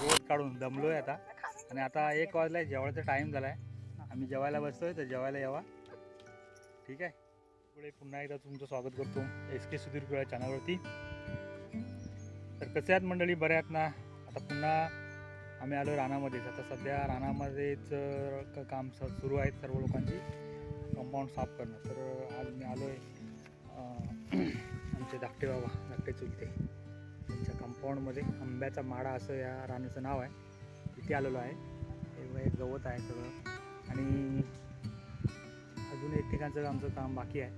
गवत काढून दमलोय आता. आणि आता 1 वाजलाय, जेवायचा टाईम झालाय. आम्ही जेवायला बसतोय, तर जेवायला यावा. ठीक आहे. पुढे पुन्हा एकदा तुमचं स्वागत करतो SK सुधीर पिवळा चॅनलवरती. तर कसे आहात मंडळी, बरे आहात ना? आता पुन्हा आम्ही आलो रानामध्येच. आता सध्या रानामध्येच काम सुरू आहेत सर्व लोकांची, कंपाऊंड साफ करणं. तर आज मी आलो आहे आमचे धाकटे बाबा, धाकटे चुलते, त्यांच्या कंपाऊंडमध्ये. आंब्याचा माडा असं या रानाचं नाव आहे. तिथे आलेलो आहे. हे गवत आहे सगळं. आणि अजून एक ठिकाणचं आमचं काम बाकी आहे,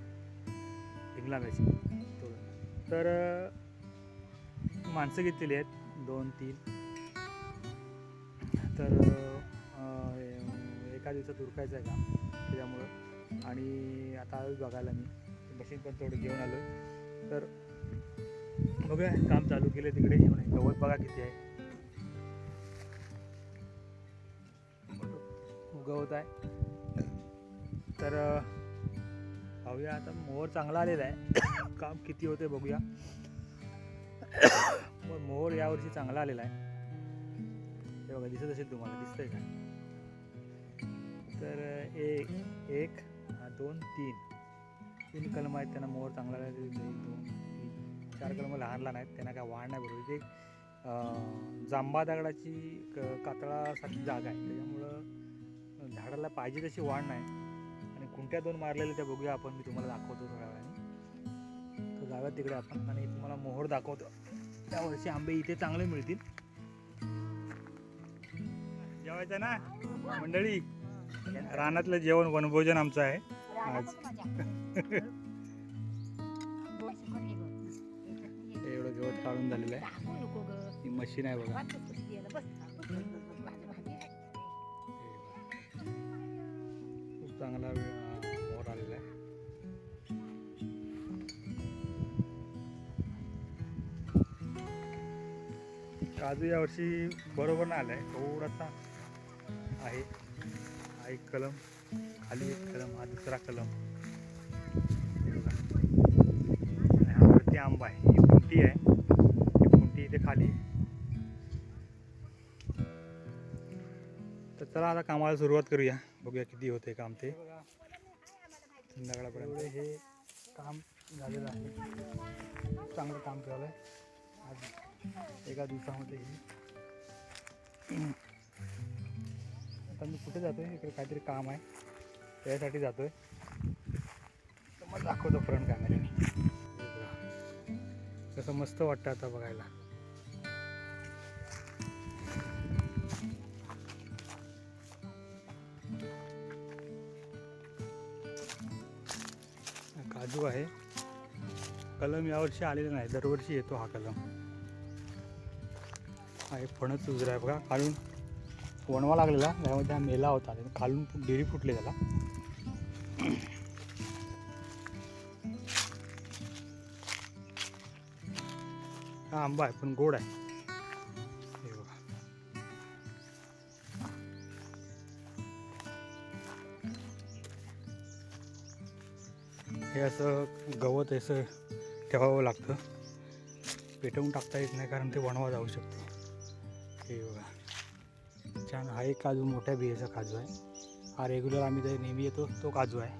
ढिंगलांब्याची थोडं. तर माणसं घेतलेली आहेत 2-3. तर एका दिवसात उरकायचं आहे काम त्याच्यामुळं. आणि आता आलो बघायला, मी मशीन पण थोडं घेऊन आलो. तर बघूया, काम चालू केलं तिकडे. गवत बघा किती आहे, खूप गवत आहे. तर पाहूया आता. मोहर चांगला आलेला आहे, काम किती होते बघूया. पण मोहर यावर्षी चांगला आलेला आहे. हे बघा, दिसत असेल तुम्हाला, दिसतंय का? तर 1 2 3 कलम आहेत, त्यांना मोहर चांगला आला. 1 2 3 4 कलम लहान लहान आहेत, त्यांना काय वाढ नाही बरोबर. इथे जांबा दगडाची कातळासारखी जागा आहे, त्याच्यामुळं झाडाला पाहिजे तशी वाढ नाही. आणि कुंट्या 2 मारलेल्या त्या बघूया आपण, मी तुम्हाला दाखवतो थोड्या वेळाने. तर जाऊया तिकडे आपण आणि तुम्हाला मोहर दाखवतो. त्यावर्षी आंबे इथे चांगले मिळतील. जेवायचं ना मंडळी? रानातलं जेवण, वनभोजन आमचं आहे आज. एवढं गवत काढून झालेलं आहे. ही मशीन आहे बघा, खूप चांगला मोहर आलेला आहे. काजू यावर्षी बरोबर नाही आलाय, थोडासा आहे. हा 1 कलम, खाली 1 कलम, हा दुसरा कलम. आणि हा वरती आंबा आहे. ही खुंटी आहे, ही खुंटी इथे खाली आहे. तर चला आता कामाला सुरुवात करूया, बघूया किती होते काम ते. संध्याकाळपर्यंत हे काम झालेलं आहे. चांगलं काम झालं आहे आज एका दिवसामध्ये. आता मी कुठे जातोय, इकडे काहीतरी काम आहे, त्यासाठी जातोय. तर मला दाखवतो फ्रंट कॅमेऱ्याने. कसं मस्त वाटतं आता बघायला. काजू आहे. कलम यावर्षी आलेला नाही, दरवर्षी येतो हा कलम. हा एक फणस उजरा आहे बघा, खालून वणवा लागलेला, त्यामध्ये हा मेला होता, खालून डेरी फुटले त्याला. हा आंबा आहे पण गोड आहे. हे बघा, हे असं गवत असं ठेवावं लागतं, पेटवून टाकता येत नाही कारण ते वणवा जाऊ शकते. हे बघा छान. हा एक काजू मोठ्या बियाचा काजू आहे. हा रेग्युलर आम्ही ते नेहमी येतो तो काजू आहे.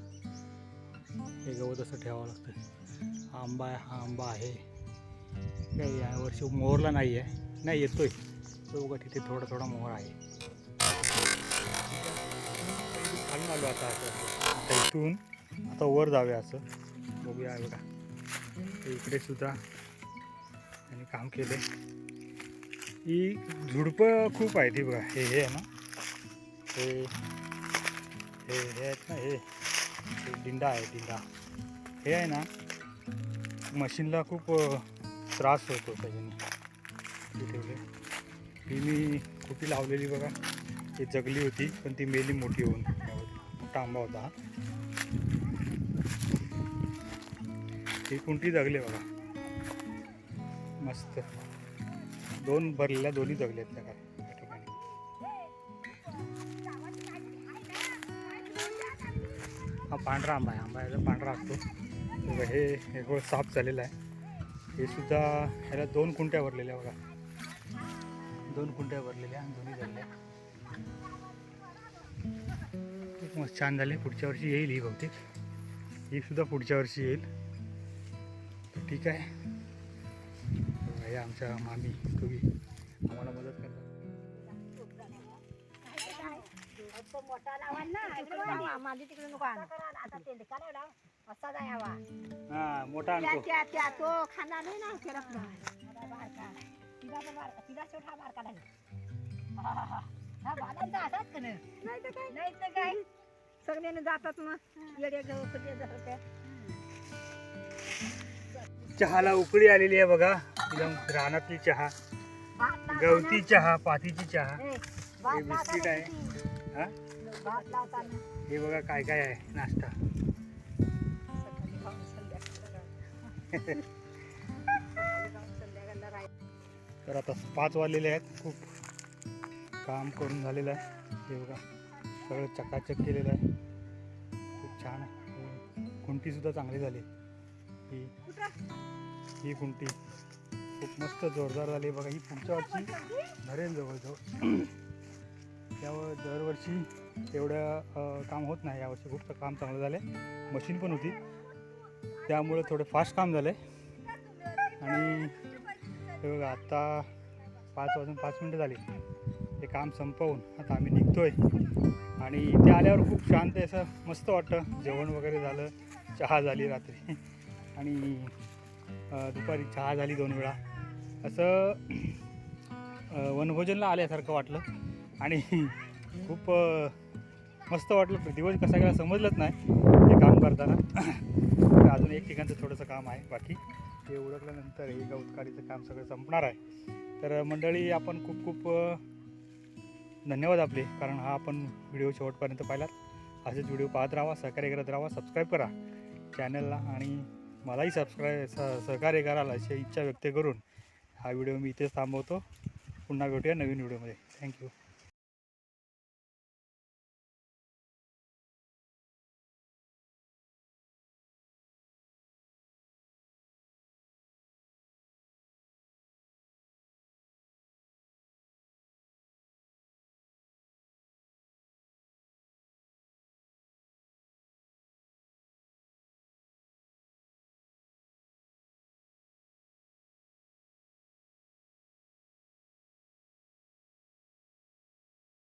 हे गवत असं ठेवावं लागतं. हा आंबा आहे, हा आंबा आहे. काही यावर्षी मोहरला नाही आहे, नाही येतोय तो बघा, तिथे थोडा थोडा मोहर आहे. खालून आलो आता असं. आता इथून आता वर जाऊया असं, बघूया. बघा इकडे सुद्धा त्यांनी काम केलं. ही झुडपं खूप आहेत. ही बघा, हे आहे ना, हे हे हे आहेत ना, हे दिंडा आहे, दिंडा. हे आहे ना, मशीनला खूप त्रास होतो त्याच्याने. ठेवले ही मी कुठे लावलेली बघा, ही जगली होती पण ती मेली मोठी होऊन. मोठा आंबा होता. ही कुंटी जगली बघा, मस्त. 2 भरलेल्या, दोन्ही जगले आहेत त्या ठिकाणी. हा पांढरा आंबा आहे, आंबा याचा पांढरा असतो. हे गोळ साफ झालेलं आहे. हे सुद्धा ह्याला 2 कुंट्या भरलेल्या बघा. 2 कुंड्या भरलेल्या, दोन्ही झाल्या. खूप मस्त छान झाले. पुढच्या वर्षी येईल ही बहुतेक. ही सुद्धा पुढच्या वर्षी येईल. तर ठीक आहे. हे आमच्या मामी तुम्ही आम्हाला मदत करता. हा मोठा आणतो. सगळ्यांनी जातात मग येड्या घेऊ चहाला उकळी आलेली आहे बघा. एकदम रानातली चहा, गवती चहा, पातीची चहा. हे बिस्किट आहे. हा हे बघा काय काय आहे नाश्ता. तर आता 5 वाजलेले आहेत. खूप काम करून झालेलं आहे. हे बघा सगळं चकाचक केलेलं आहे. खूप छान आहे. खुंटी सुद्धा चांगली झाली. ही खुंटी खूप मस्त जोरदार झाली बघा. ही पुढच्या वर्षी भरेल जवळजवळ. त्यावर दरवर्षी एवढं काम होत नाही. यावर्षी खूप काम चांगलं झालं आहे. मशीन पण होती त्यामुळे थोडं फास्ट काम झालं आहे. आणि हे बघा आत्ता 5 वाजून 5 मिनटं झाली. ते काम संपवून आता आम्ही निघतोय. आणि इथे आल्यावर खूप शांत असं मस्त वाटतं. जेवण वगैरे झालं, चहा झाली रात्री आणि दुपारी चहा झाली 2 वेळा. असं वनभोजनला आल्यासारखं वाटलं आणि खूप मस्त वाटलं. दिवस कसा गेला समजलंच नाही हे काम करताना. अजून एक ठिकाणचं थोडंसं काम आहे बाकी. ते उरकल्यानंतर हे गवतकाढीचं काम सगळं संपणार आहे. तर मंडळी आपण खूप खूप धन्यवाद आपले, कारण हा आपण व्हिडिओ शेवटपर्यंत पाहिलात. असेच व्हिडिओ पाहत राहा, सहकार्य करत राहा. सबस्क्राईब करा चॅनलला आणि मलाही सहकार्य कराल अशी इच्छा व्यक्त करून हा व्हिडिओ मी इथेच थांबवतो. पुन्हा भेटूया नवीन व्हिडिओमध्ये. थँक्यू.